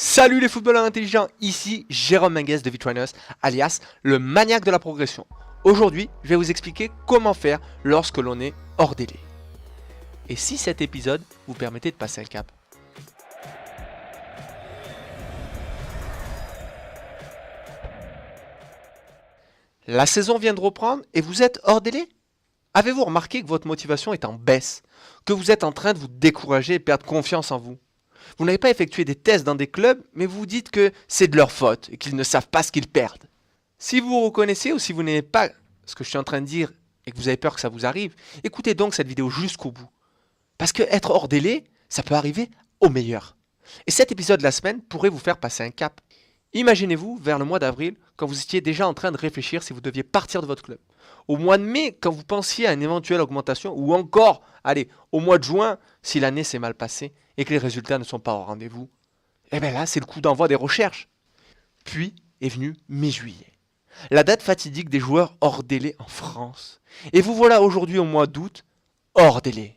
Salut les footballeurs intelligents, ici Jérôme Menguez de Vitrainers, alias le maniaque de la progression. Aujourd'hui, je vais vous expliquer comment faire lorsque l'on est hors délai. Et si cet épisode vous permettait de passer un cap? La saison vient de reprendre et vous êtes hors délai? Avez-vous remarqué que votre motivation est en baisse? Que vous êtes en train de vous décourager et perdre confiance en vous? Vous n'avez pas effectué des tests dans des clubs, mais vous vous dites que c'est de leur faute et qu'ils ne savent pas ce qu'ils perdent. Si vous vous reconnaissez ou si vous n'aimez pas ce que je suis en train de dire et que vous avez peur que ça vous arrive, écoutez donc cette vidéo jusqu'au bout. Parce que être hors délai, ça peut arriver au meilleur. Et cet épisode de la semaine pourrait vous faire passer un cap. Imaginez-vous vers le mois d'avril, quand vous étiez déjà en train de réfléchir si vous deviez partir de votre club. Au mois de mai, quand vous pensiez à une éventuelle augmentation, ou encore, allez, au mois de juin, si l'année s'est mal passée et que les résultats ne sont pas au rendez-vous, eh bien là, c'est le coup d'envoi des recherches. Puis est venu mi-juillet, la date fatidique des joueurs hors délai en France. Et vous voilà aujourd'hui au mois d'août, hors délai.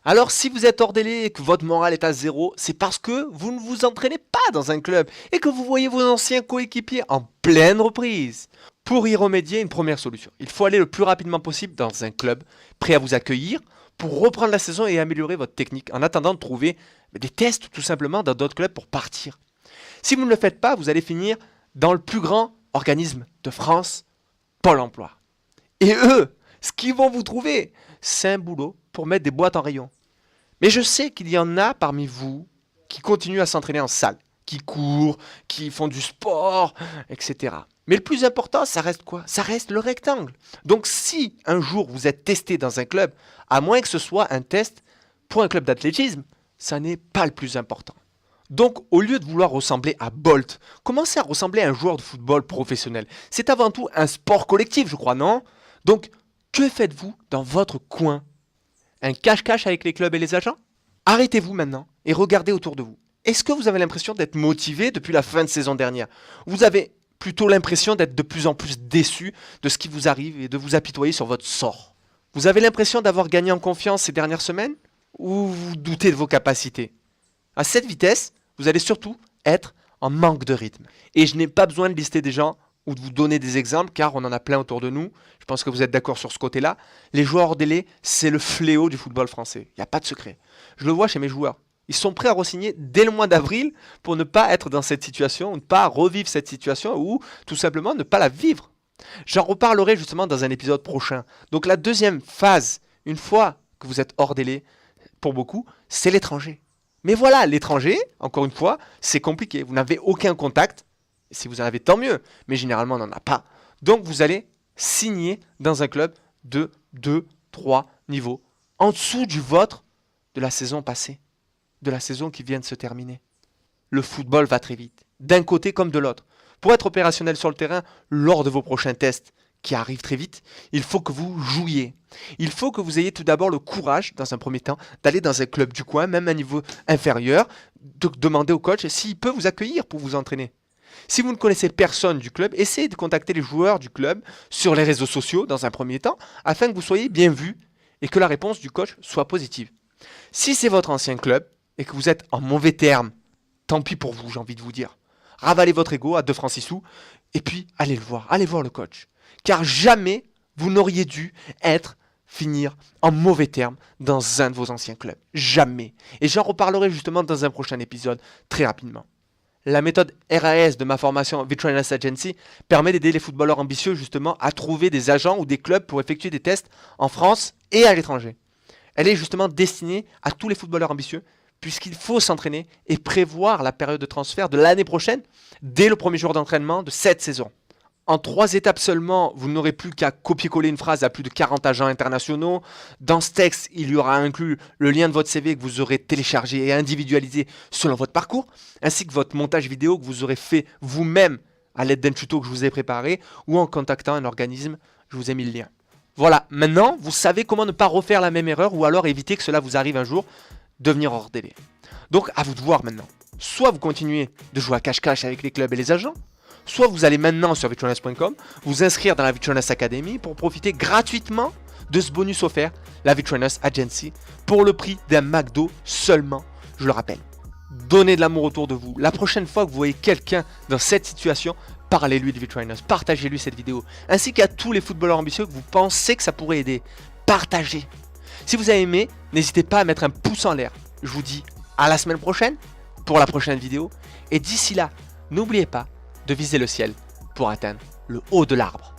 Alors si vous êtes hors délai et que votre morale est à zéro, c'est parce que vous ne vous entraînez pas dans un club et que vous voyez vos anciens coéquipiers en pleine reprise. Pour y remédier, une première solution. Il faut aller le plus rapidement possible dans un club prêt à vous accueillir pour reprendre la saison et améliorer votre technique en attendant de trouver des tests tout simplement dans d'autres clubs pour partir. Si vous ne le faites pas, vous allez finir dans le plus grand organisme de France, Pôle emploi. Et eux, ce qu'ils vont vous trouver, c'est un boulot pour mettre des boîtes en rayon. Mais je sais qu'il y en a parmi vous qui continuent à s'entraîner en salle, qui courent, qui font du sport, etc. Mais le plus important, ça reste quoi? Ça reste le rectangle. Donc si un jour vous êtes testé dans un club, à moins que ce soit un test pour un club d'athlétisme, ça n'est pas le plus important. Donc au lieu de vouloir ressembler à Bolt, commencez à ressembler à un joueur de football professionnel. C'est avant tout un sport collectif, je crois, non? Donc que faites-vous dans votre coin? Un cache-cache avec les clubs et les agents? Arrêtez-vous maintenant et regardez autour de vous. Est-ce que vous avez l'impression d'être motivé depuis la fin de saison dernière? Vous avez plutôt l'impression d'être de plus en plus déçu de ce qui vous arrive et de vous apitoyer sur votre sort. Vous avez l'impression d'avoir gagné en confiance ces dernières semaines? Ou vous doutez de vos capacités? À cette vitesse, vous allez surtout être en manque de rythme. Et je n'ai pas besoin de lister des gens ou de vous donner des exemples, car on en a plein autour de nous. Je pense que vous êtes d'accord sur ce côté-là. Les joueurs hors délai, c'est le fléau du football français. Il n'y a pas de secret. Je le vois chez mes joueurs. Ils sont prêts à re-signer dès le mois d'avril pour ne pas être dans cette situation, ne pas revivre cette situation ou tout simplement ne pas la vivre. J'en reparlerai justement dans un épisode prochain. Donc la deuxième phase, une fois que vous êtes hors délai, pour beaucoup, c'est l'étranger. Mais voilà, l'étranger, encore une fois, c'est compliqué. Vous n'avez aucun contact. Si vous en avez, tant mieux. Mais généralement, on n'en a pas. Donc vous allez signer dans un club de 2, 3 niveaux en dessous du vôtre de la saison passée, de la saison qui vient de se terminer. Le football va très vite, d'un côté comme de l'autre. Pour être opérationnel sur le terrain, lors de vos prochains tests, qui arrivent très vite, il faut que vous jouiez. Il faut que vous ayez tout d'abord le courage, dans un premier temps, d'aller dans un club du coin, même à un niveau inférieur, de demander au coach s'il peut vous accueillir pour vous entraîner. Si vous ne connaissez personne du club, essayez de contacter les joueurs du club sur les réseaux sociaux dans un premier temps, afin que vous soyez bien vu et que la réponse du coach soit positive. Si c'est votre ancien club et que vous êtes en mauvais termes, tant pis pour vous, j'ai envie de vous dire. Ravalez votre ego à 2 francs 6 sous et puis allez voir le coach. Car jamais vous n'auriez dû finir en mauvais termes dans un de vos anciens clubs. Jamais. Et j'en reparlerai justement dans un prochain épisode très rapidement. La méthode RAS de ma formation Vitrainers Agency permet d'aider les footballeurs ambitieux justement à trouver des agents ou des clubs pour effectuer des tests en France et à l'étranger. Elle est justement destinée à tous les footballeurs ambitieux puisqu'il faut s'entraîner et prévoir la période de transfert de l'année prochaine dès le premier jour d'entraînement de cette saison. En 3 étapes seulement, vous n'aurez plus qu'à copier-coller une phrase à plus de 40 agents internationaux. Dans ce texte, il y aura inclus le lien de votre CV que vous aurez téléchargé et individualisé selon votre parcours, ainsi que votre montage vidéo que vous aurez fait vous-même à l'aide d'un tuto que je vous ai préparé ou en contactant un organisme, je vous ai mis le lien. Voilà, maintenant, vous savez comment ne pas refaire la même erreur ou alors éviter que cela vous arrive un jour, devenir hors délai. Donc, à vous de voir maintenant. Soit vous continuez de jouer à cache-cache avec les clubs et les agents, soit vous allez maintenant sur vitrainers.com, vous inscrire dans la Vitrainers Academy pour profiter gratuitement de ce bonus offert, la Vitrainers Agency, pour le prix d'un McDo seulement, je le rappelle. Donnez de l'amour autour de vous. La prochaine fois que vous voyez quelqu'un dans cette situation, parlez-lui de V-Trainers, partagez-lui cette vidéo, ainsi qu'à tous les footballeurs ambitieux que vous pensez que ça pourrait aider. Partagez. Si vous avez aimé, n'hésitez pas à mettre un pouce en l'air. Je vous dis à la semaine prochaine pour la prochaine vidéo. Et d'ici là, n'oubliez pas de viser le ciel pour atteindre le haut de l'arbre.